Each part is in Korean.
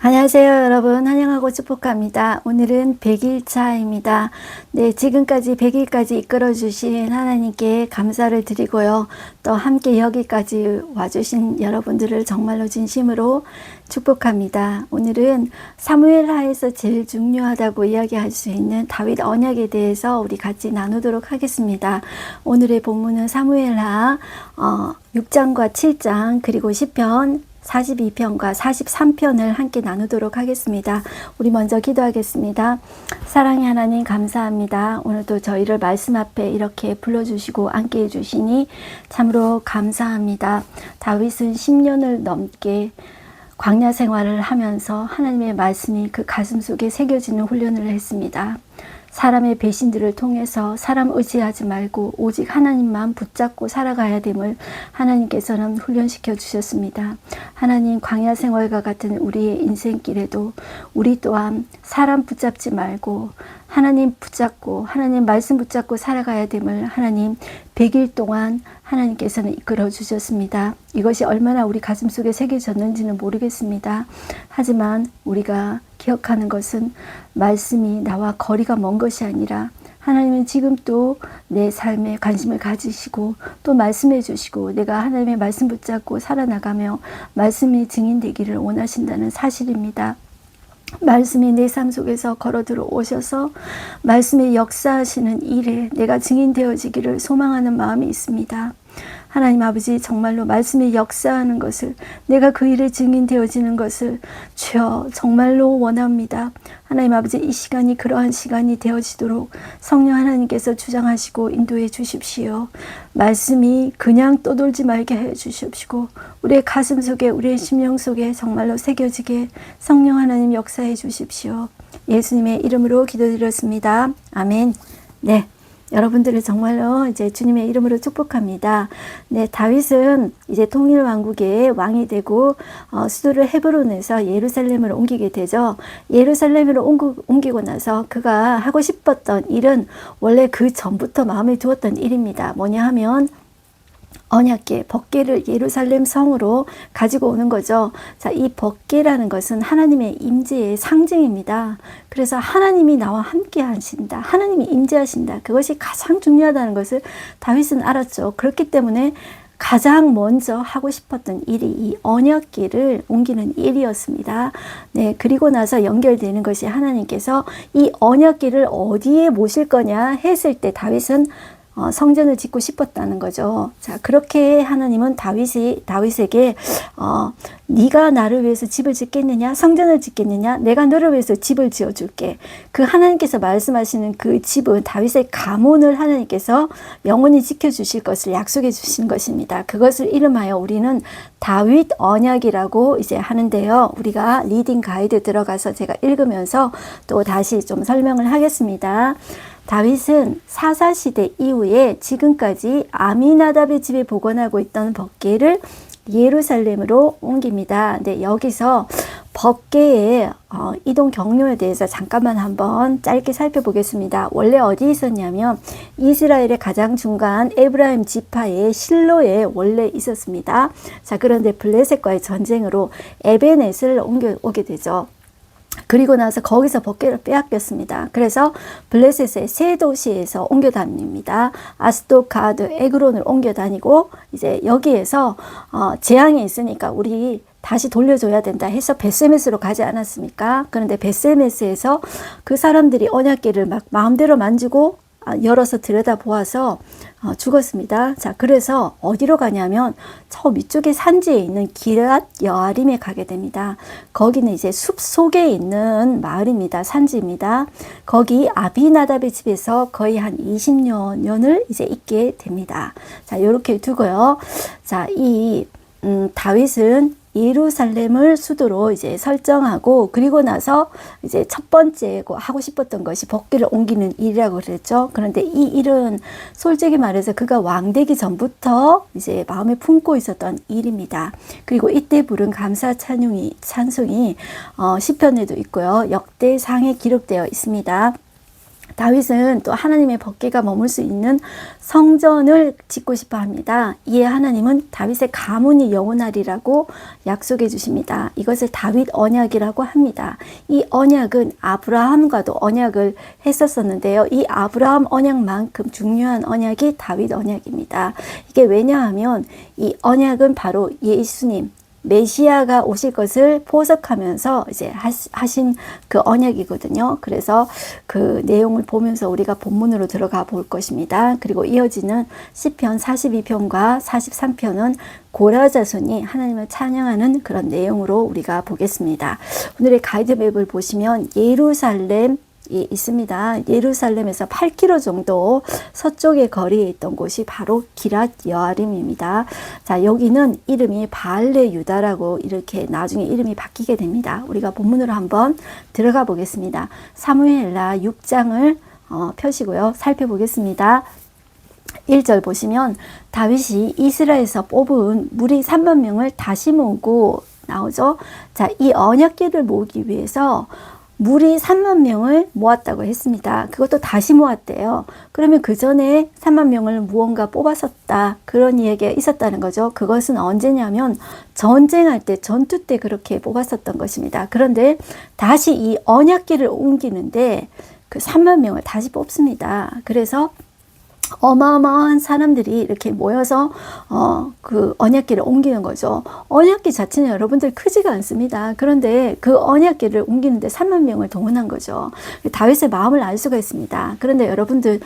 안녕하세요 여러분, 환영하고 축복합니다. 오늘은 100일차입니다. 네, 지금까지 100일까지 이끌어 주신 하나님께 감사를 드리고요. 또 함께 여기까지 와주신 여러분들을 정말로 진심으로 축복합니다. 오늘은 사무엘하에서 제일 중요하다고 이야기할 수 있는 다윗 언약에 대해서 우리 같이 나누도록 하겠습니다. 오늘의 본문은 사무엘하 6장과 7장 그리고 시편 42편과 43편을 함께 나누도록 하겠습니다. 우리 먼저 기도하겠습니다. 사랑의 하나님 감사합니다. 오늘도 저희를 말씀 앞에 이렇게 불러주시고 함께 해주시니 참으로 감사합니다. 다윗은 10년을 넘게 광야 생활을 하면서 하나님의 말씀이 그 가슴 속에 새겨지는 훈련을 했습니다. 사람의 배신들을 통해서 사람 의지하지 말고 오직 하나님만 붙잡고 살아가야 됨을 하나님께서는 훈련시켜 주셨습니다. 하나님, 광야 생활과 같은 우리의 인생길에도 우리 또한 사람 붙잡지 말고 하나님 붙잡고 하나님 말씀 붙잡고 살아가야 됨을 하나님 100일 동안 하나님께서는 이끌어 주셨습니다. 이것이 얼마나 우리 가슴 속에 새겨졌는지는 모르겠습니다. 하지만 우리가 기억하는 것은 말씀이 나와 거리가 먼 것이 아니라 하나님은 지금 또 내 삶에 관심을 가지시고 또 말씀해 주시고 내가 하나님의 말씀 붙잡고 살아나가며 말씀이 증인되기를 원하신다는 사실입니다. 말씀이 내 삶 속에서 걸어 들어오셔서 말씀의 역사하시는 일에 내가 증인되어지기를 소망하는 마음이 있습니다. 하나님 아버지, 정말로 말씀이 역사하는 것을, 내가 그 일에 증인되어지는 것을 주여 정말로 원합니다. 하나님 아버지, 이 시간이 그러한 시간이 되어지도록 성령 하나님께서 주장하시고 인도해 주십시오. 말씀이 그냥 떠돌지 말게 해 주십시고 우리의 가슴 속에 우리의 심령 속에 정말로 새겨지게 성령 하나님 역사해 주십시오. 예수님의 이름으로 기도드렸습니다. 아멘. 네. 여러분들을 정말로 이제 주님의 이름으로 축복합니다. 네, 다윗은 이제 통일 왕국의 왕이 되고 수도를 헤브론에서 예루살렘을 옮기게 되죠. 예루살렘으로 옮기고 나서 그가 하고 싶었던 일은 원래 그 전부터 마음에 두었던 일입니다. 뭐냐 하면 언약궤, 법궤를 예루살렘 성으로 가지고 오는 거죠. 자, 이 법궤라는 것은 하나님의 임재의 상징입니다. 그래서 하나님이 나와 함께 하신다. 하나님이 임재하신다. 그것이 가장 중요하다는 것을 다윗은 알았죠. 그렇기 때문에 가장 먼저 하고 싶었던 일이 이 언약궤를 옮기는 일이었습니다. 네, 그리고 나서 연결되는 것이 하나님께서 이 언약궤를 어디에 모실 거냐 했을 때 다윗은 성전을 짓고 싶었다는 거죠. 자, 그렇게 하나님은 다윗에게 네가 나를 위해서 집을 짓겠느냐, 성전을 짓겠느냐, 내가 너를 위해서 집을 지어줄게. 그 하나님께서 말씀하시는 그 집은 다윗의 가문을 하나님께서 영원히 지켜주실 것을 약속해 주신 것입니다. 그것을 이름하여 우리는 다윗 언약이라고 이제 하는데요. 우리가 리딩 가이드 들어가서 제가 읽으면서 또 다시 좀 설명을 하겠습니다. 다윗은 사사시대 이후에 지금까지 아미나답의 집에 보관하고 있던 법궤를 예루살렘으로 옮깁니다. 근데 여기서 법궤의 이동 경로에 대해서 잠깐만 한번 짧게 살펴보겠습니다. 원래 어디 있었냐면 이스라엘의 가장 중간 에브라임 지파의 실로에 원래 있었습니다. 자, 그런데 블레셋과의 전쟁으로 에베넷을 옮겨오게 되죠. 그리고 나서 거기서 법궤를 빼앗겼습니다. 그래서 블레셋의 세 도시에서 옮겨 다닙니다. 아스돗, 가드, 에그론을 옮겨 다니고 이제 여기에서 재앙이 있으니까 우리 다시 돌려줘야 된다 해서 벳세메스로 가지 않았습니까? 그런데 벳세메스에서 그 사람들이 언약궤를 막 마음대로 만지고 열어서 들여다보아서 죽었습니다. 자, 그래서 어디로 가냐면 저 위쪽에 산지에 있는 기럇 여아림에 가게 됩니다. 거기는 이제 숲 속에 있는 마을입니다. 산지입니다. 거기 아비나답의 집에서 거의 한 20년을 이제 있게 됩니다. 자, 이렇게 두고요. 자, 이 다윗은 예루살렘을 수도로 이제 설정하고 그리고 나서 이제 첫 번째 하고 싶었던 것이 법궤를 옮기는 일이라고 그랬죠. 그런데 이 일은 솔직히 말해서 그가 왕 되기 전부터 이제 마음에 품고 있었던 일입니다. 그리고 이때 부른 감사 찬송이 시편에도 있고요. 역대상에 기록되어 있습니다. 다윗은 또 하나님의 법궤가 머물 수 있는 성전을 짓고 싶어 합니다. 이에 하나님은 다윗의 가문이 영원하리라고 약속해 주십니다. 이것을 다윗 언약이라고 합니다. 이 언약은 아브라함과도 언약을 했었었는데요. 이 아브라함 언약만큼 중요한 언약이 다윗 언약입니다. 이게 왜냐하면 이 언약은 바로 예수님, 메시아가 오실 것을 포석하면서 이제 하신 그 언약이거든요. 그래서 그 내용을 보면서 우리가 본문으로 들어가 볼 것입니다. 그리고 이어지는 시편 42편과 43편은 고라 자손이 하나님을 찬양하는 그런 내용으로 우리가 보겠습니다. 오늘의 가이드맵을 보시면 예루살렘 있습니다. 예루살렘에서 8km 정도 서쪽의 거리에 있던 곳이 바로 기랏 여아림입니다. 자, 여기는 이름이 바알레 유다라고 이렇게 나중에 이름이 바뀌게 됩니다. 우리가 본문으로 한번 들어가 보겠습니다. 사무엘라 6장을 펴시고요. 살펴보겠습니다. 1절 보시면 다윗이 이스라엘에서 뽑은 무리 3만 명을 다시 모으고 나오죠. 자, 이 언약궤를 모으기 위해서 무리 3만 명을 모았다고 했습니다. 그것도 다시 모았대요. 그러면 그 전에 3만 명을 무언가 뽑았었다. 그런 이야기가 있었다는 거죠. 그것은 언제냐면 전쟁할 때, 전투 때 그렇게 뽑았었던 것입니다. 그런데 다시 이 언약궤를 옮기는데 그 3만 명을 다시 뽑습니다. 그래서 어마어마한 사람들이 이렇게 모여서 그 언약궤를 옮기는 거죠. 언약궤 자체는 여러분들 크지가 않습니다. 그런데 그 언약궤를 옮기는데 3만 명을 동원한 거죠. 다윗의 마음을 알 수가 있습니다. 그런데 여러분들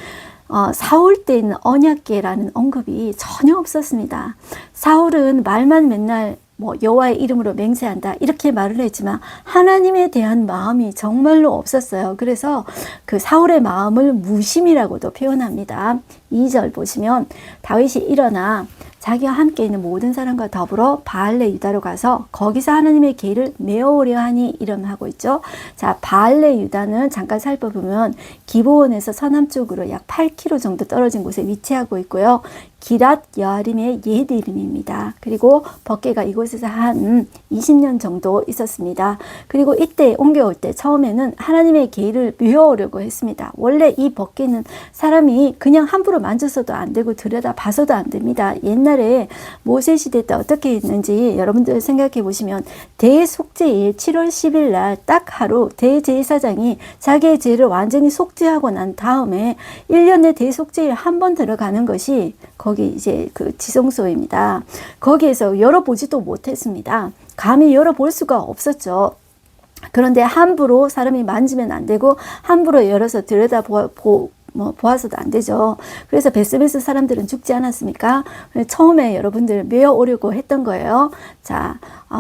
사울 때 있는 언약궤라는 언급이 전혀 없었습니다. 사울은 말만 맨날 여호와의 이름으로 맹세한다 이렇게 말을 했지만 하나님에 대한 마음이 정말로 없었어요. 그래서 그 사울의 마음을 무심이라고도 표현합니다. 2절 보시면 다윗이 일어나 자기와 함께 있는 모든 사람과 더불어 바알레 유다로 가서 거기서 하나님의 궤를 메어오려 하니 이런 하고 있죠. 자, 바알레 유다는 잠깐 살펴보면 기브온에서 서남쪽으로 약 8km 정도 떨어진 곳에 위치하고 있고요. 기랏 여아림의 옛 이름입니다. 그리고 법궤가 이곳에서 한 20년 정도 있었습니다. 그리고 이때 옮겨올 때 처음에는 하나님의 궤를 메어오려고 했습니다. 원래 이 법궤는 사람이 그냥 함부로 만져서도 안 되고 들여다 봐서도 안 됩니다. 옛날에 모세 시대 때 어떻게 했는지 여러분들 생각해 보시면 대속죄일 7월 10일 날 딱 하루 대제사장이 자기의 죄를 완전히 속죄하고 난 다음에 1년 내 대속죄일 한 번 들어가는 것이 거기 이제 그 지성소입니다. 거기에서 열어보지도 못했습니다. 감히 열어볼 수가 없었죠. 그런데 함부로 사람이 만지면 안 되고 함부로 열어서 들여다 보아서도 안 되죠. 그래서 베스베스 사람들은 죽지 않았습니까? 처음에 여러분들 메어오려고 했던 거예요. 자,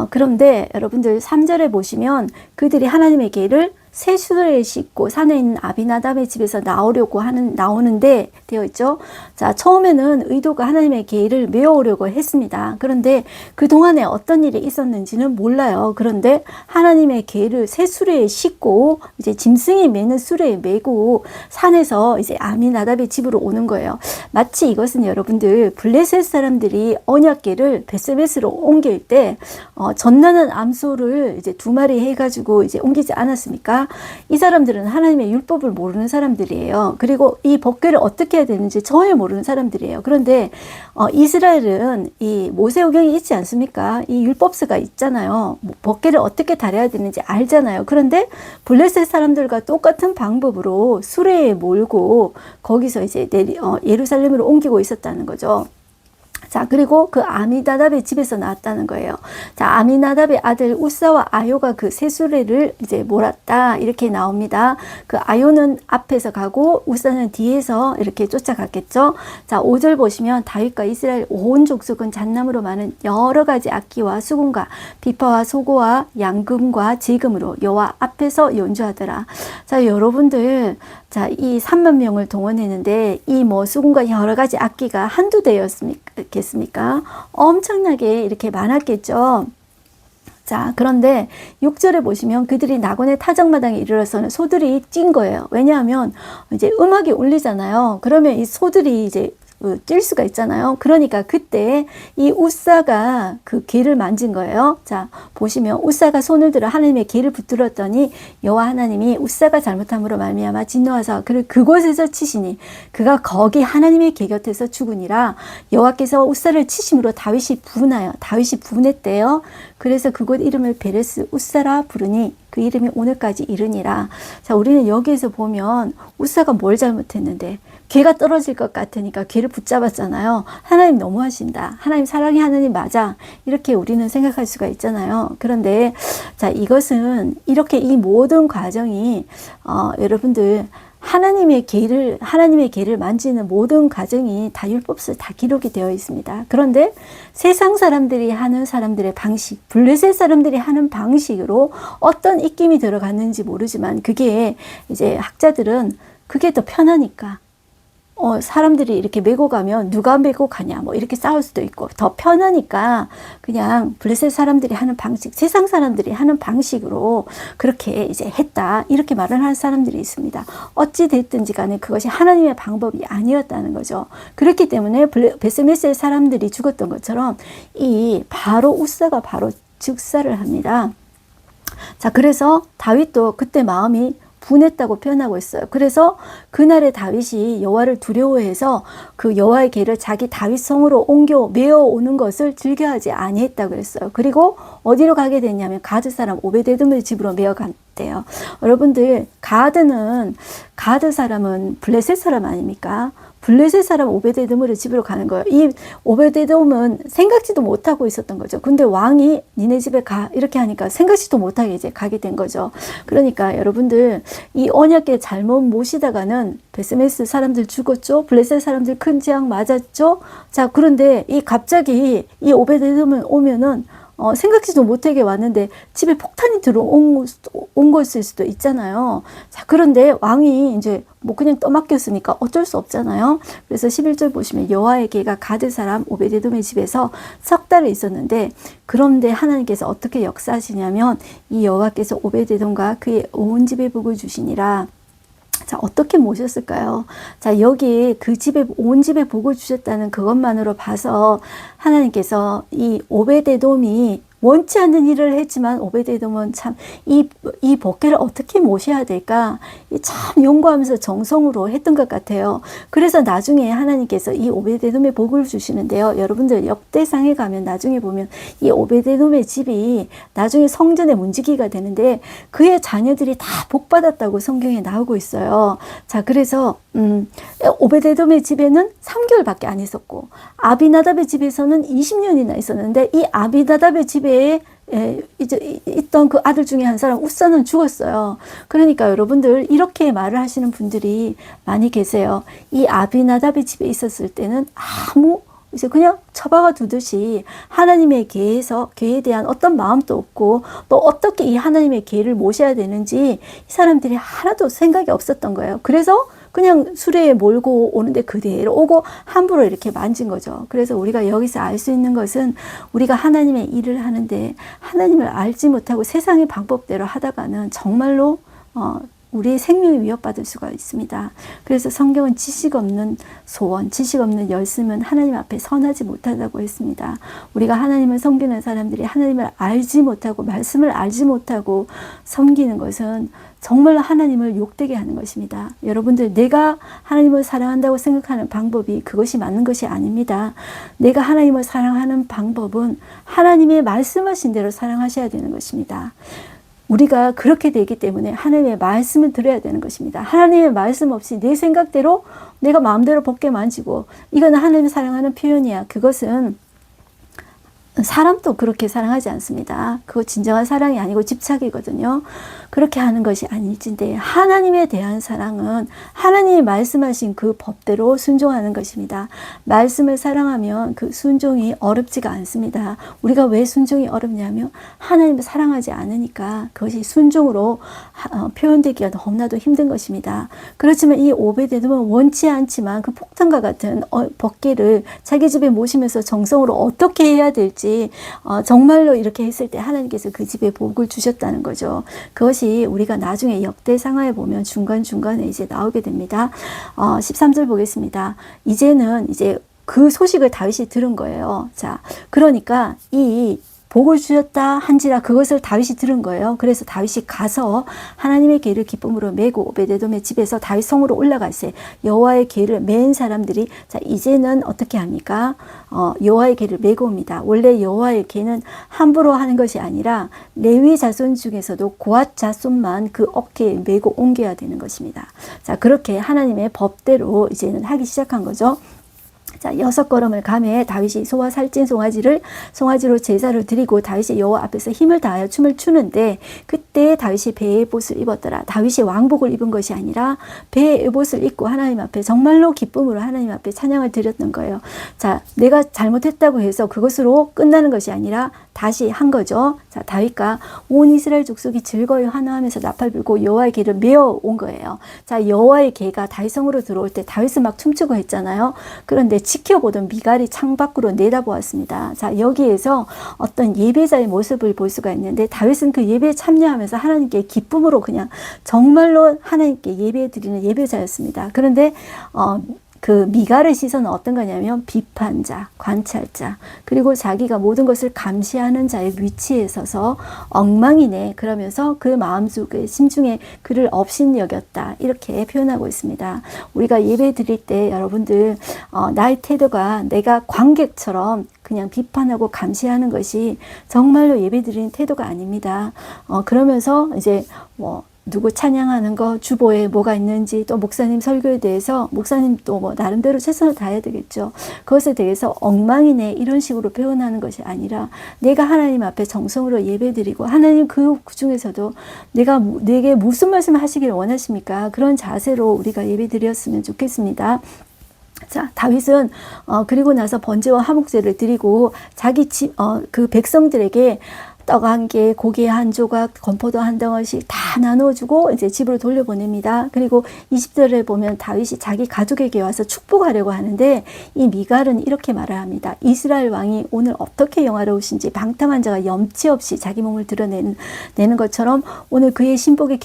그런데 여러분들 3절에 보시면 그들이 하나님의 궤를 새 수레에 싣고 산에 있는 아비나답의 집에서 나오는데 되어 있죠. 자, 처음에는 의도가 하나님의 궤를 메어오려고 했습니다. 그런데 그 동안에 어떤 일이 있었는지는 몰라요. 그런데 하나님의 궤를 새 수레에 싣고 이제 짐승이 매는 수레에 메고 산에서 이제 아비나답의 집으로 오는 거예요. 마치 이것은 여러분들 블레셋 사람들이 언약궤를 베스베스로 옮길 때 전나는 암소를 이제 2마리 해가지고 이제 옮기지 않았습니까? 이 사람들은 하나님의 율법을 모르는 사람들이에요. 그리고 이 법궤를 어떻게 해야 되는지 전혀 모르는 사람들이에요. 그런데 이스라엘은 이 모세오경이 있지 않습니까? 이 율법서가 있잖아요. 법궤를 어떻게 다려야 되는지 알잖아요. 그런데 블레셋 사람들과 똑같은 방법으로 수레에 몰고 거기서 이제 예루살렘으로 옮기고 있었다는 거죠. 자, 그리고 그 아미나답의 집에서 나왔다는 거예요. 자, 아미나답의 아들 우사와 아요가 그 새 수레를 이제 몰았다. 이렇게 나옵니다. 그 아요는 앞에서 가고 우사는 뒤에서 이렇게 쫓아갔겠죠. 자, 5절 보시면 다윗과 이스라엘 온 족속은 잣나무로 많은 여러 가지 악기와 수금과 비파와 소고와 양금과 지금으로 여호와 앞에서 연주하더라. 자, 여러분들, 자, 이 3만 명을 동원했는데 이 수금과 여러 가지 악기가 한두 대였겠습니까? 엄청나게 이렇게 많았겠죠. 자, 그런데 6절에 보시면 그들이 나곤의 타작마당에 이르러서는 소들이 찐 거예요. 왜냐하면 이제 음악이 울리잖아요. 그러면 이 소들이 이제 뛸 수가 있잖아요. 그러니까 그때 이 웃사가 그 개를 만진 거예요. 자, 보시면 웃사가 손을 들어 하나님의 개를 붙들었더니 여호와 하나님이 웃사가 잘못함으로 말미암아 진노하사 그를 그곳에서 치시니 그가 거기 하나님의 개 곁에서 죽으니라. 여호와께서 웃사를 치심으로 다윗이 분했대요. 그래서 그곳 이름을 베레스 웃사라 부르니 그 이름이 오늘까지 이르니라. 자, 우리는 여기에서 보면 웃사가 뭘 잘못했는데 개가 떨어질 것 같으니까 개를 붙잡았잖아요. 하나님 너무하신다. 하나님 사랑의 하나님 맞아. 이렇게 우리는 생각할 수가 있잖아요. 그런데 자, 이것은 이렇게 이 모든 과정이 여러분들 하나님의 개를 만지는 모든 과정이 다 율법서에 다 기록이 되어 있습니다. 그런데 세상 사람들이 하는 사람들의 방식, 블레셋 사람들이 하는 방식으로 어떤 입김이 들어갔는지 모르지만 그게 이제 학자들은 그게 더 편하니까 사람들이 이렇게 메고 가면 누가 메고 가냐 뭐 이렇게 싸울 수도 있고 더 편하니까 그냥 블레셋 사람들이 하는 방식, 세상 사람들이 하는 방식으로 그렇게 이제 했다 이렇게 말을 하는 사람들이 있습니다. 어찌 됐든지 간에 그것이 하나님의 방법이 아니었다는 거죠. 그렇기 때문에 베스메스의 사람들이 죽었던 것처럼 이 바로 웃사가 바로 즉사를 합니다. 자, 그래서 다윗도 그때 마음이 분했다고 표현하고 있어요. 그래서 그날에 다윗이 여호와를 두려워해서 그 여호와의 개를 자기 다윗 성으로 옮겨 메어 오는 것을 즐겨하지 아니했다고 그랬어요. 그리고 어디로 가게 됐냐면 가드 사람 오베데돔의 집으로 메어 갔대요. 여러분들 가드 사람은 블레셋 사람 아닙니까? 블레셋 사람 오베데돔의 집으로 가는 거예요. 이 오베데돔은 생각지도 못하고 있었던 거죠. 근데 왕이 니네 집에 가 이렇게 하니까 생각지도 못하게 이제 가게 된 거죠. 그러니까 여러분들 이 언약궤 잘못 모시다가는 베스메스 사람들 죽었죠. 블레셋 사람들 큰 재앙 맞았죠. 자, 그런데 갑자기 이 오베데돔을 오면은 생각지도 못하게 왔는데 집에 폭탄이 들어온 것일 수도 있잖아요. 자, 그런데 왕이 이제 뭐 그냥 떠맡겼으니까 어쩔 수 없잖아요. 그래서 11절 보시면 여호와의 개가 가드 사람 오베데돔의 집에서 석 달을 있었는데 그런데 하나님께서 어떻게 역사하시냐면 이 여호와께서 오베데돔과 그의 온 집에 복을 주시니라. 자, 어떻게 모셨을까요? 자, 여기 그 집에, 온 집에 복을 주셨다는 그것만으로 봐서 하나님께서 이 오베데돔이 원치 않는 일을 했지만 오베데돔은 참 이 복귀를 어떻게 모셔야 될까 참 연구하면서 정성으로 했던 것 같아요. 그래서 나중에 하나님께서 이 오베데돔의 복을 주시는데요. 여러분들 역대상에 가면 나중에 보면 이 오베데돔의 집이 나중에 성전의 문지기가 되는데 그의 자녀들이 다 복받았다고 성경에 나오고 있어요. 자, 그래서 오베데돔의 집에는 3개월밖에 안 있었고 아비나답의 집에서는 20년이나 있었는데 이 아비나답의 집에 이제 있던 그 아들 중에 한 사람 웃사는 죽었어요. 그러니까 여러분들 이렇게 말을 하시는 분들이 많이 계세요. 이 아비나답의 집에 있었을 때는 이제 그냥 처박아 두듯이 하나님의 개에 대한 어떤 마음도 없고 또 어떻게 이 하나님의 개를 모셔야 되는지 이 사람들이 하나도 생각이 없었던 거예요. 그래서 그냥 수레에 몰고 오는데 그대로 오고 함부로 이렇게 만진 거죠. 그래서 우리가 여기서 알 수 있는 것은 우리가 하나님의 일을 하는데 하나님을 알지 못하고 세상의 방법대로 하다가는 정말로 우리의 생명이 위협받을 수가 있습니다. 그래서 성경은 지식 없는 소원, 지식 없는 열심은 하나님 앞에 선하지 못하다고 했습니다. 우리가 하나님을 섬기는 사람들이 하나님을 알지 못하고 말씀을 알지 못하고 섬기는 것은 정말로 하나님을 욕되게 하는 것입니다. 여러분들 내가 하나님을 사랑한다고 생각하는 방법이 그것이 맞는 것이 아닙니다. 내가 하나님을 사랑하는 방법은 하나님의 말씀하신 대로 사랑하셔야 되는 것입니다. 우리가 그렇게 되기 때문에 하나님의 말씀을 들어야 되는 것입니다. 하나님의 말씀 없이 내 생각대로 내가 마음대로 벗게 만지고 이건 하나님을 사랑하는 표현이야. 그것은 사람도 그렇게 사랑하지 않습니다. 그거 진정한 사랑이 아니고 집착이거든요. 그렇게 하는 것이 아닐진데 하나님에 대한 사랑은 하나님이 말씀하신 그 법대로 순종하는 것입니다. 말씀을 사랑하면 그 순종이 어렵지가 않습니다. 우리가 왜 순종이 어렵냐면 하나님을 사랑하지 않으니까 그것이 순종으로 표현되기가 너무나도 힘든 것입니다. 그렇지만 이 오베데돔은 원치 않지만 그 폭탄과 같은 법궤를 자기 집에 모시면서 정성으로 어떻게 해야 될지 죽지. 정말로 이렇게 했을 때 하나님께서 그 집에 복을 주셨다는 거죠. 그것이 우리가 나중에 역대상하에 보면 중간중간에 이제 나오게 됩니다. 13절 보겠습니다. 이제는 이제 그 소식을 다윗이 들은 거예요. 자, 그러니까 이 복을 주셨다 한지라 그것을 다윗이 들은 거예요. 그래서 다윗이 가서 하나님의 계를 기쁨으로 메고 오베데돔의 집에서 다윗 성으로 올라가세. 여호와의 계를 맨 사람들이 자 이제는 어떻게 합니까? 여호와의 계를 메고 옵니다. 원래 여호와의 계는 함부로 하는 것이 아니라 레위 자손 중에서도 고앗 자손만 그 어깨에 메고 옮겨야 되는 것입니다. 자 그렇게 하나님의 법대로 이제는 하기 시작한 거죠. 자, 6걸음을 가매 다윗이 소와 살찐 송아지로 제사를 드리고 다윗이 여호와 앞에서 힘을 다하여 춤을 추는데 그때 다윗이 배의 옷을 입었더라. 다윗이 왕복을 입은 것이 아니라 배의 옷을 입고 하나님 앞에 정말로 기쁨으로 하나님 앞에 찬양을 드렸던 거예요. 자, 내가 잘못했다고 해서 그것으로 끝나는 것이 아니라 다시 한 거죠. 자, 다윗과 온 이스라엘 족속이 즐거이 환호하면서 나팔 불고 여호와의 계를 메어 온 거예요. 자, 여호와의 계가 다윗 성으로 들어올 때 다윗은 막 춤추고 했잖아요. 그런데 지켜보던 미갈이 창밖으로 내다보았습니다. 자, 여기에서 어떤 예배자의 모습을 볼 수가 있는데 다윗은 그 예배에 참여하면서 하나님께 기쁨으로 그냥 정말로 하나님께 예배 드리는 예배자였습니다. 그런데 그 미갈의 시선은 어떤 거냐면 비판자, 관찰자, 그리고 자기가 모든 것을 감시하는 자의 위치에 서서 엉망이네 그러면서 그 마음속에 심중에 그를 업신여겼다 이렇게 표현하고 있습니다. 우리가 예배 드릴 때 여러분들 나의 태도가 내가 관객처럼 그냥 비판하고 감시하는 것이 정말로 예배 드리는 태도가 아닙니다. 그러면서 이제 누구 찬양하는 거, 주보에 뭐가 있는지, 또 목사님 설교에 대해서 목사님 또 뭐 나름대로 최선을 다해야 되겠죠. 그것에 대해서 엉망이네 이런 식으로 표현하는 것이 아니라 내가 하나님 앞에 정성으로 예배드리고 하나님 그 중에서도 내게 무슨 말씀을 하시길 원하십니까? 그런 자세로 우리가 예배드렸으면 좋겠습니다. 자, 다윗은 그리고 나서 번제와 화목제를 드리고 자기 집 그 백성들에게 떡 한 개, 고기 한 조각, 건포도 한 덩어리씩 다 나눠주고 이제 집으로 돌려보냅니다. 그리고 20절에 보면 다윗이 자기 가족에게 와서 축복하려고 하는데 이 미갈은 이렇게 말을 합니다. 이스라엘 왕이 오늘 어떻게 영화로우신지 방탕한 자가 염치 없이 자기 몸을 드러내는 것처럼 오늘 그의 신복의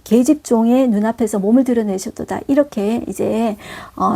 계집종의 눈앞에서 몸을 드러내셨도다. 이렇게 이제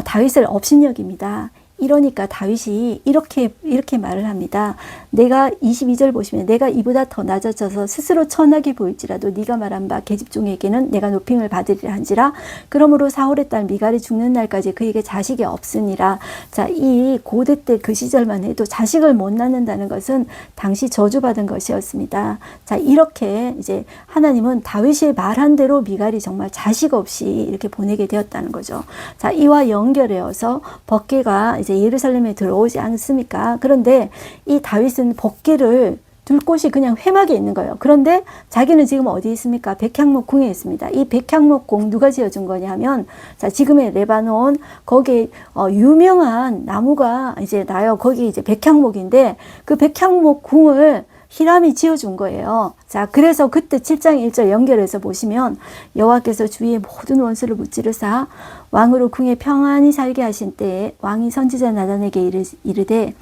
다윗을 업신여깁니다. 이러니까 다윗이 이렇게 말을 합니다. 내가 22절 보시면 내가 이보다 더 낮아져서 스스로 천하게 보일지라도 네가 말한 바 계집종에게는 내가 높임을 받으리라 한지라. 그러므로 사울의 딸 미갈이 죽는 날까지 그에게 자식이 없으니라. 자, 이 고대 때 그 시절만 해도 자식을 못 낳는다는 것은 당시 저주받은 것이었습니다. 자, 이렇게 이제 하나님은 다윗이 말한 대로 미갈이 정말 자식 없이 이렇게 보내게 되었다는 거죠. 자, 이와 연결해서 법궤가 이제 예루살렘에 들어오지 않습니까? 그런데 이 다윗은 법궤를 둘 곳이 그냥 회막에 있는 거예요. 그런데 자기는 지금 어디 있습니까? 백향목 궁에 있습니다. 이 백향목 궁 누가 지어준 거냐면 자, 지금의 레바논 거기에 유명한 나무가 이제 나요. 거기 이제 백향목인데 그 백향목 궁을 히람이 지어준 거예요. 자, 그래서 그때 7장 1절 연결해서 보시면 여호와께서 주위의 모든 원수를 무찌르사 왕으로 궁에 평안히 살게 하신 때에 왕이 선지자 나단에게 이르되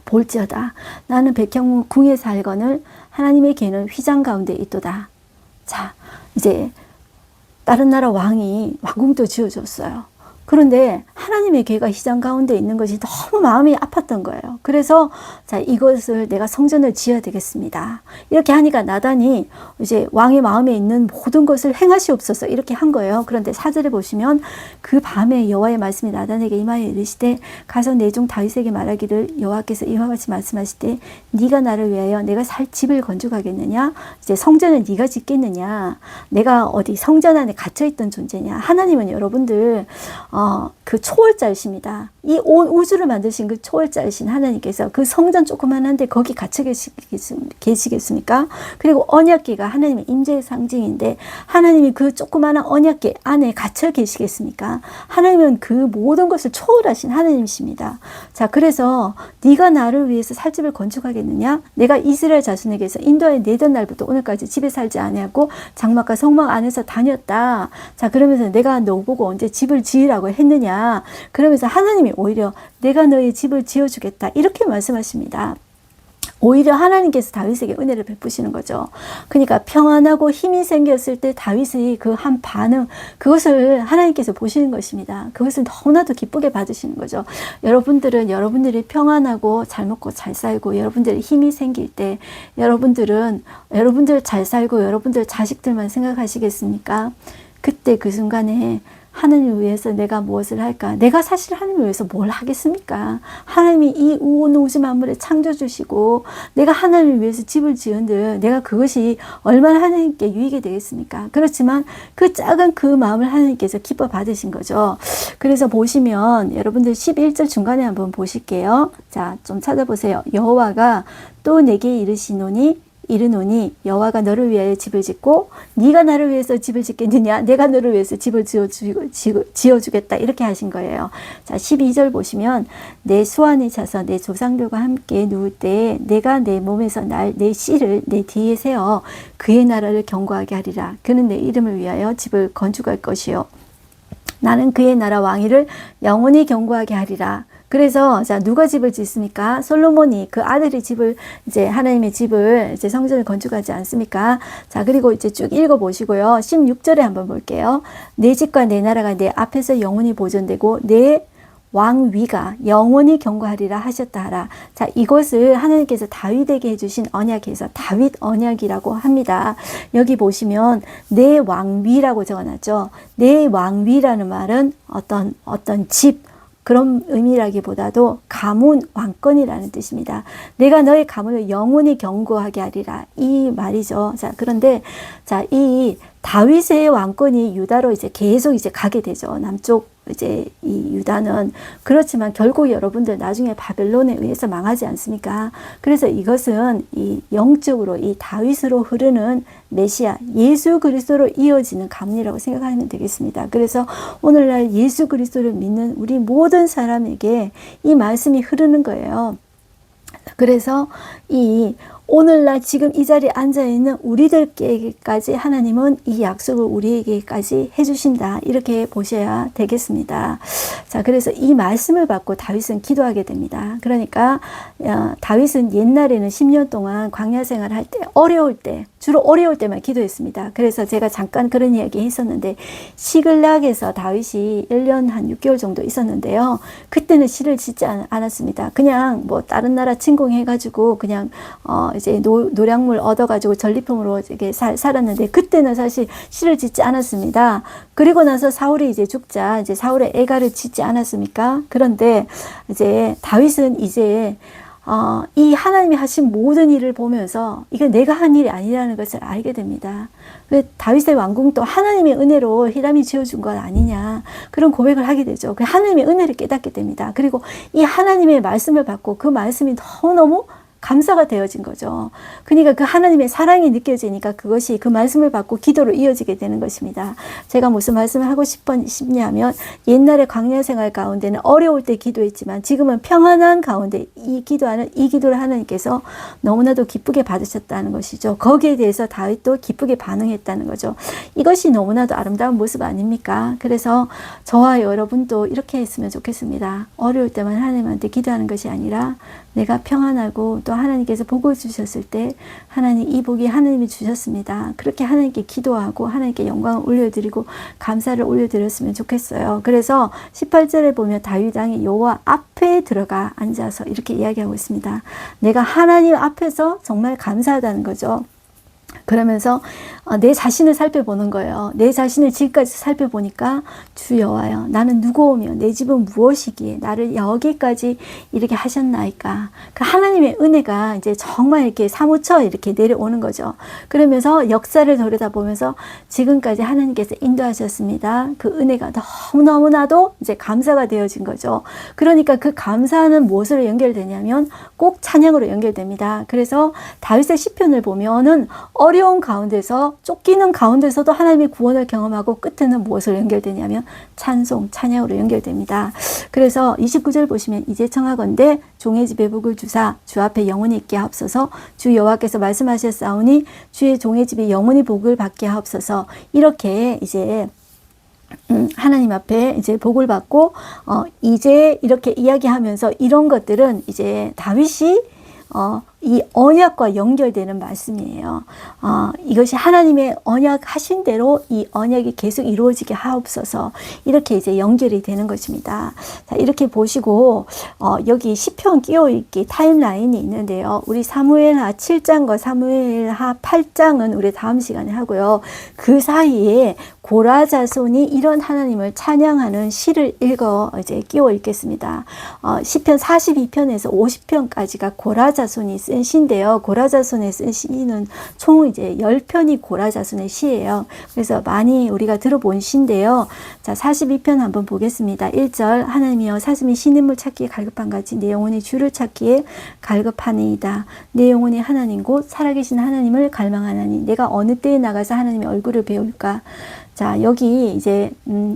볼지어다 나는 백향목 궁에 살거늘 하나님의 계는 휘장 가운데 있도다. 자, 이제 다른 나라 왕이 왕궁도 지어줬어요. 그런데 하나님의 계가 휘장 가운데 있는 것이 너무 마음이 아팠던 거예요. 그래서 자, 이것을 내가 성전을 지어야 되겠습니다. 이렇게 하니까 나단이 이제 왕의 마음에 있는 모든 것을 행하시옵소서 이렇게 한 거예요. 그런데 4절에 보시면 그 밤에 여호와의 말씀이 나단에게 임하여 이르시되 가서 내 종 다윗에게 말하기를 여호와께서 이와 같이 말씀하시되 네가 나를 위하여 내가 살 집을 건축하겠느냐? 이제 성전을 네가 짓겠느냐? 내가 어디 성전 안에 갇혀있던 존재냐? 하나님은 여러분들 그 초월자이십니다. 이 온 우주를 만드신 그 초월자이신 하나님께서 그 성전 조그만한데 거기 갇혀 계시겠습니까? 그리고 언약궤가 하나님의 임재의 상징인데 하나님이 그 조그만한 언약궤 안에 갇혀 계시겠습니까? 하나님은 그 모든 것을 초월하신 하나님이십니다. 자, 그래서 네가 나를 위해서 살 집을 건축하겠느냐? 내가 이스라엘 자손에게서 인도하여 내던 날부터 오늘까지 집에 살지 아니하고 장막과 성막 안에서 다녔다. 자, 그러면서 내가 너 보고 언제 집을 지으라고 했느냐? 그러면서 하나님이 오히려 내가 너의 집을 지어주겠다 이렇게 말씀하십니다. 오히려 하나님께서 다윗에게 은혜를 베푸시는 거죠. 그러니까 평안하고 힘이 생겼을 때 다윗의 그 한 반응, 그것을 하나님께서 보시는 것입니다. 그것을 너무나도 기쁘게 받으시는 거죠. 여러분들은 여러분들이 평안하고 잘 먹고 잘 살고 여러분들의 힘이 생길 때 여러분들 잘 살고 여러분들 자식들만 생각하시겠습니까? 그때 그 순간에 하나님을 위해서 내가 무엇을 할까? 내가 사실 하나님을 위해서 뭘 하겠습니까? 하나님이 이 온 우주 만물을 창조주시고 내가 하나님을 위해서 집을 지은들 내가 그것이 얼마나 하나님께 유익이 되겠습니까? 그렇지만 그 작은 그 마음을 하나님께서 기뻐 받으신 거죠. 그래서 보시면 여러분들 11절 중간에 한번 보실게요. 자, 좀 찾아보세요. 여호와가 또 내게 이르노니 여호와가 너를 위하여 집을 짓고 네가 나를 위해서 집을 짓겠느냐? 내가 너를 위해서 집을 지어주겠다. 이렇게 하신 거예요. 자, 12절 보시면 내 수완에 차서 내 조상들과 함께 누울 때 내가 내 몸에서 내 씨를 내 뒤에 세워 그의 나라를 견고하게 하리라. 그는 내 이름을 위하여 집을 건축할 것이요 나는 그의 나라 왕위를 영원히 견고하게 하리라. 그래서 자, 누가 집을 짓습니까? 솔로몬이 그 아들이 집을 이제 하나님의 집을 이제 성전을 건축하지 않습니까? 자, 그리고 이제 쭉 읽어 보시고요. 16절에 한번 볼게요. 내 집과 내 나라가 내 앞에서 영원히 보존되고 내 왕위가 영원히 견고하리라 하셨다 하라. 자, 이것을 하나님께서 다윗에게 해주신 언약에서 다윗 언약이라고 합니다. 여기 보시면 내 왕위라고 적어놨죠. 내 왕위라는 말은 어떤 집, 그런 의미라기보다도 가문, 왕권이라는 뜻입니다. 내가 너의 가문을 영원히 견고하게 하리라. 이 말이죠. 자, 그런데, 자, 이 다윗의 왕권이 유다로 이제 계속 이제 가게 되죠. 남쪽 이제 이 유다는. 그렇지만 결국 여러분들 나중에 바벨론에 의해서 망하지 않습니까? 그래서 이것은 이 영적으로 이 다윗으로 흐르는 메시아 예수 그리스도로 이어지는 가문이라고 생각하면 되겠습니다. 그래서 오늘날 예수 그리스도를 믿는 우리 모든 사람에게 이 말씀이 흐르는 거예요. 그래서 이 오늘날 지금 이 자리에 앉아있는 우리들께까지 하나님은 이 약속을 우리에게까지 해주신다. 이렇게 보셔야 되겠습니다. 자, 그래서 이 말씀을 받고 다윗은 기도하게 됩니다. 그러니까 다윗은 옛날에는 10년 동안 광야 생활을 할 때 주로 어려울 때만 기도했습니다. 그래서 제가 잠깐 그런 이야기 했었는데 시글락에서 다윗이 1년 한 6개월 정도 있었는데요. 그때는 시를 짓지 않았습니다. 그냥 뭐 다른 나라 침공해가지고 그냥 이제 노량물 얻어가지고 전리품으로 이렇게 살았는데 그때는 사실 시를 짓지 않았습니다. 그리고 나서 사울이 이제 죽자 이제 사울의 애가를 짓지 않았습니까? 그런데 이제 다윗은 이제 이 하나님이 하신 모든 일을 보면서 이게 내가 한 일이 아니라는 것을 알게 됩니다. 다윗의 왕궁도 하나님의 은혜로 히람이 지어준 것 아니냐 그런 고백을 하게 되죠. 그 하나님의 은혜를 깨닫게 됩니다. 그리고 이 하나님의 말씀을 받고 그 말씀이 너무너무 감사가 되어진 거죠. 그러니까 그 하나님의 사랑이 느껴지니까 그것이 그 말씀을 받고 기도로 이어지게 되는 것입니다. 제가 무슨 말씀을 하고 싶냐면 옛날에 광야 생활 가운데는 어려울 때 기도했지만 지금은 평안한 가운데 이 기도를 하나님께서 너무나도 기쁘게 받으셨다는 것이죠. 거기에 대해서 다윗도 기쁘게 반응했다는 거죠. 이것이 너무나도 아름다운 모습 아닙니까? 그래서 저와 여러분도 이렇게 했으면 좋겠습니다. 어려울 때만 하나님한테 기도하는 것이 아니라 내가 평안하고 또 하나님께서 복을 주셨을 때 하나님 이 복이 하나님이 주셨습니다. 그렇게 하나님께 기도하고 하나님께 영광을 올려드리고 감사를 올려드렸으면 좋겠어요. 그래서 18절에 보면 다윗 왕이 여호와 앞에 들어가 앉아서 이렇게 이야기하고 있습니다. 내가 하나님 앞에서 정말 감사하다는 거죠. 그러면서 내 자신을 살펴보는 거예요. 내 자신을 지금까지 살펴보니까 주 여호와여 나는 누구오며 내 집은 무엇이기에 나를 여기까지 이렇게 하셨나이까. 그 하나님의 은혜가 이제 정말 이렇게 사무쳐 이렇게 내려오는 거죠. 그러면서 역사를 들여다보면서 지금까지 하나님께서 인도하셨습니다. 그 은혜가 너무너무나도 이제 감사가 되어진 거죠. 그러니까 그 감사는 무엇으로 연결되냐면 꼭 찬양으로 연결됩니다. 그래서 다윗의 시편을 보면은 어려운 가운데서 쫓기는 가운데서도 하나님의 구원을 경험하고 끝에는 무엇으로 연결되냐면 찬송, 찬양으로 연결됩니다. 그래서 29절 보시면 이제 청하건대 종의 집에 복을 주사 주 앞에 영원히 있게 하옵소서 주 여호와께서 말씀하셨사오니 주의 종의 집에 영원히 복을 받게 하옵소서 이렇게 이제 하나님 앞에 이제 복을 받고 이제 이렇게 이야기하면서 이런 것들은 이제 다윗이 이 언약과 연결되는 말씀이에요. 이것이 하나님의 언약 하신 대로 이 언약이 계속 이루어지게 하옵소서. 이렇게 이제 연결이 되는 것입니다. 자, 이렇게 보시고 여기 시편 끼어있기 타임라인이 있는데요. 우리 사무엘하 7장과 사무엘하 8장은 우리 다음 시간에 하고요. 그 사이에 고라 자손이 이런 하나님을 찬양하는 시를 읽어 이제 끼워 읽겠습니다. 시편 42편에서 50편까지가 고라 자손이 쓴 시인데요. 고라 자손의 쓴 시는 총 이제 10편이 고라 자손의 시예요. 그래서 많이 우리가 들어본 시인데요. 자, 42편 한번 보겠습니다. 1절 하나님이여 사슴이 신인물 찾기에 갈급한 같이 내 영혼이 주를 찾기에 갈급하니이다. 내 영혼이 하나님 곧 살아계신 하나님을 갈망하나니 내가 어느 때에 나가서 하나님의 얼굴을 배울까. 자, 여기 이제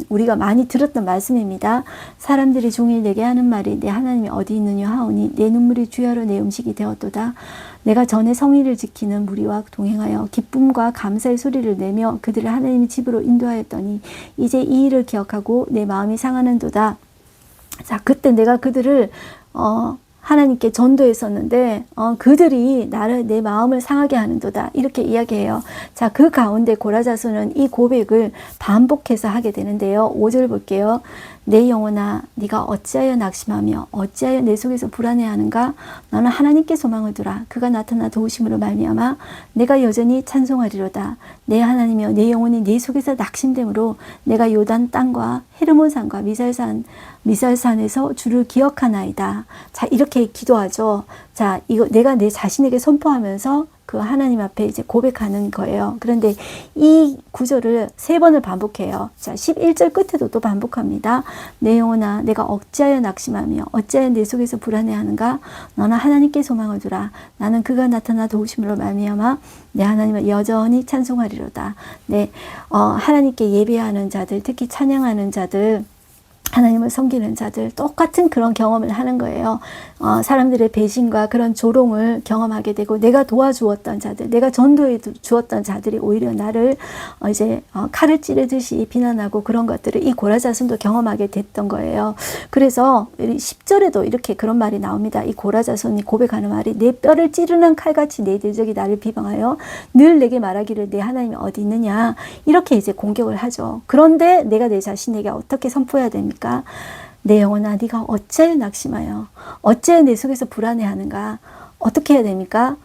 우리가 많이 들었던 말씀입니다. 사람들이 종일 내게 하는 말이 내 하나님이 어디 있느냐 하오니 내 눈물이 주야로 내 음식이 되었도다. 내가 전에 성의를 지키는 무리와 동행하여 기쁨과 감사의 소리를 내며 그들을 하나님의 집으로 인도하였더니 이제 이 일을 기억하고 내 마음이 상하는도다. 자, 그때 내가 그들을 하나님께 전도했었는데 그들이 나를 내 마음을 상하게 하는도다 이렇게 이야기해요. 자, 그 가운데 고라 자손은 이 고백을 반복해서 하게 되는데요. 5절 볼게요. 내 영혼아 네가 어찌하여 낙심하며 어찌하여 내 속에서 불안해하는가. 너는 하나님께 소망을 두라. 그가 나타나 도우심으로 말미암아 내가 여전히 찬송하리로다. 내 하나님이여 내 영혼이 내 속에서 낙심됨으로 내가 요단 땅과 헤르몬 산과 미살산에서 주를 기억하나이다. 자, 이렇게 기도하죠. 자, 이거 내가 내 자신에게 선포하면서 그 하나님 앞에 이제 고백하는 거예요. 그런데 이 구절을 3번을 반복해요. 자, 11절 끝에도 또 반복합니다. 내 영혼아 내가 어찌하여 낙심하며 어찌하여 내 속에서 불안해하는가. 너는 하나님께 소망을 두라. 나는 그가 나타나 도우심으로 말미암아 내 하나님을 여전히 찬송하리로다. 네, 하나님께 예배하는 자들, 특히 찬양하는 자들, 하나님을 섬기는 자들 똑같은 그런 경험을 하는 거예요. 사람들의 배신과 그런 조롱을 경험하게 되고 내가 도와주었던 자들, 내가 전도해 주었던 자들이 오히려 나를 이제 칼을 찌르듯이 비난하고 그런 것들을 이 고라 자손도 경험하게 됐던 거예요. 그래서 10절에도 이렇게 그런 말이 나옵니다. 이 고라 자손이 고백하는 말이 내 뼈를 찌르는 칼같이 내 대적이 나를 비방하여 늘 내게 말하기를 내 하나님이 어디 있느냐 이렇게 이제 공격을 하죠. 그런데 내가 내 자신에게 어떻게 선포해야 됩니까? 내 영혼아 네가 어찌하여 낙심하여 어찌하여 내 속에서 불안해하는가. 어떻게 해야 됩니까?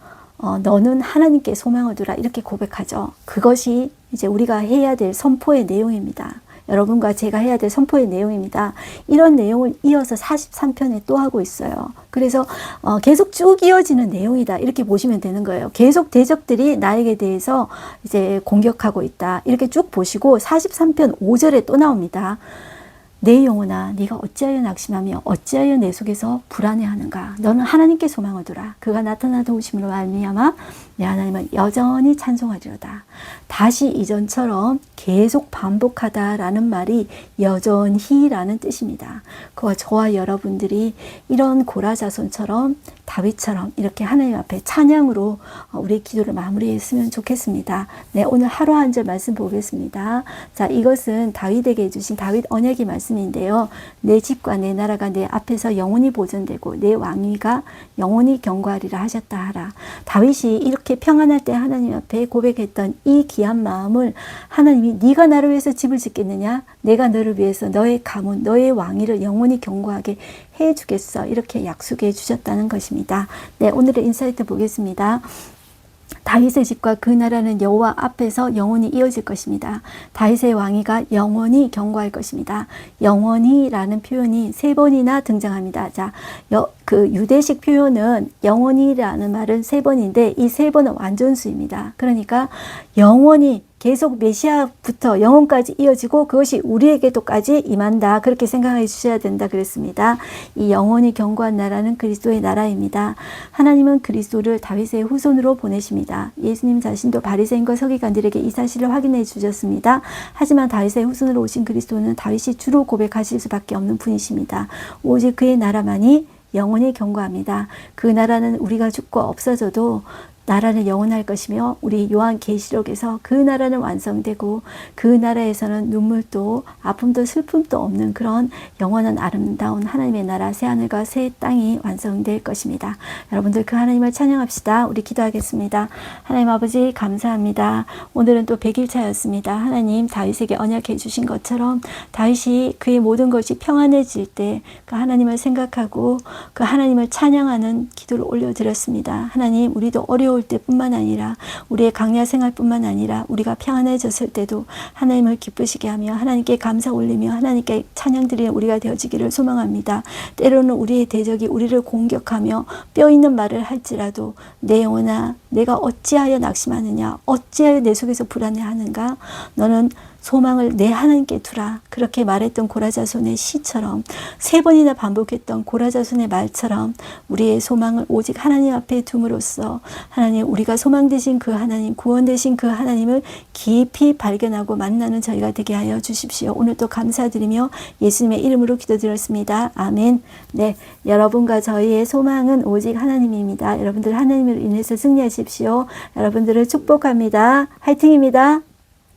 너는 하나님께 소망을 두라 이렇게 고백하죠. 그것이 이제 우리가 해야 될 선포의 내용입니다. 여러분과 제가 해야 될 선포의 내용입니다. 이런 내용을 이어서 43편에 또 하고 있어요. 그래서 계속 쭉 이어지는 내용이다 이렇게 보시면 되는 거예요. 계속 대적들이 나에게 대해서 이제 공격하고 있다 이렇게 쭉 보시고 43편 5절에 또 나옵니다. 내 영혼아 네가 어찌하여 낙심하며 어찌하여 내 속에서 불안해하는가. 너는 하나님께 소망을 두라. 그가 나타나 도우심으로 말미암아 내 하나님은 여전히 찬송하리로다. 다시 이전처럼 계속 반복하다라는 말이 여전히라는 뜻입니다. 그와 저와 여러분들이 이런 고라 자손처럼 다윗처럼 이렇게 하나님 앞에 찬양으로 우리의 기도를 마무리했으면 좋겠습니다. 네, 오늘 하루 한 절 말씀 보겠습니다. 자, 이것은 다윗에게 해주신 다윗 언약의 말씀인데요. 내 집과 내 나라가 내 앞에서 영원히 보존되고 내 왕위가 영원히 경고하리라 하셨다 하라. 다윗이 이렇게 평안할 때 하나님 앞에 고백했던 이 귀한 마음을 하나님이 네가 나를 위해서 집을 짓겠느냐? 내가 너를 위해서 너의 가문, 너의 왕위를 영원히 경고하게 해주겠어. 이렇게 약속해 주셨다는 것입니다. 네, 오늘의 인사이트 보겠습니다. 다윗의 집과 그 나라는 여호와 앞에서 영원히 이어질 것입니다. 다윗의 왕위가 영원히 경고할 것입니다. 영원히라는 표현이 3번이나 등장합니다. 자, 그 유대식 표현은 영원히라는 말은 3번인데 이 3번은 완전수입니다. 그러니까 영원히 계속 메시아부터 영혼까지 이어지고 그것이 우리에게도까지 임한다. 그렇게 생각해 주셔야 된다 그랬습니다. 이 영원히 경고한 나라는 그리스도의 나라입니다. 하나님은 그리스도를 다윗의 후손으로 보내십니다. 예수님 자신도 바리새인과 서기관들에게 이 사실을 확인해 주셨습니다. 하지만 다윗의 후손으로 오신 그리스도는 다윗이 주로 고백하실 수밖에 없는 분이십니다. 오직 그의 나라만이 영원히 경고합니다. 그 나라는 우리가 죽고 없어져도 나라는 영원할 것이며 우리 요한계시록에서 그 나라는 완성되고 그 나라에서는 눈물도 아픔도 슬픔도 없는 그런 영원한 아름다운 하나님의 나라 새하늘과 새 땅이 완성될 것입니다. 여러분들 그 하나님을 찬양합시다. 우리 기도하겠습니다. 하나님 아버지 감사합니다. 오늘은 또 100일차였습니다. 하나님 다윗에게 언약해 주신 것처럼 다윗이 그의 모든 것이 평안해질 때 그 하나님을 생각하고 그 하나님을 찬양하는 기도를 올려드렸습니다. 하나님 우리도 어려울 때뿐만 아니라 우리의 강야 생활뿐만 아니라 우리가 평안해졌을 때도 하나님을 기쁘시게 하며 하나님께 감사 올리며 하나님께 찬양드리는 우리가 되어지기를 소망합니다. 때로는 우리의 대적이 우리를 공격하며 뼈 있는 말을 할지라도 내 영혼아 내가 어찌하여 낙심하느냐 어찌하여 내 속에서 불안해하는가 너는 소망을 내 하나님께 두라. 그렇게 말했던 고라자손의 시처럼 3번이나 반복했던 고라자손의 말처럼 우리의 소망을 오직 하나님 앞에 둠으로써 하나님 우리가 소망 되신 그 하나님 구원 되신 그 하나님을 깊이 발견하고 만나는 저희가 되게 하여 주십시오. 오늘도 감사드리며 예수님의 이름으로 기도드렸습니다. 아멘. 네, 여러분과 저희의 소망은 오직 하나님입니다. 여러분들 하나님을 인해서 승리하십시오. 여러분들을 축복합니다. 화이팅입니다.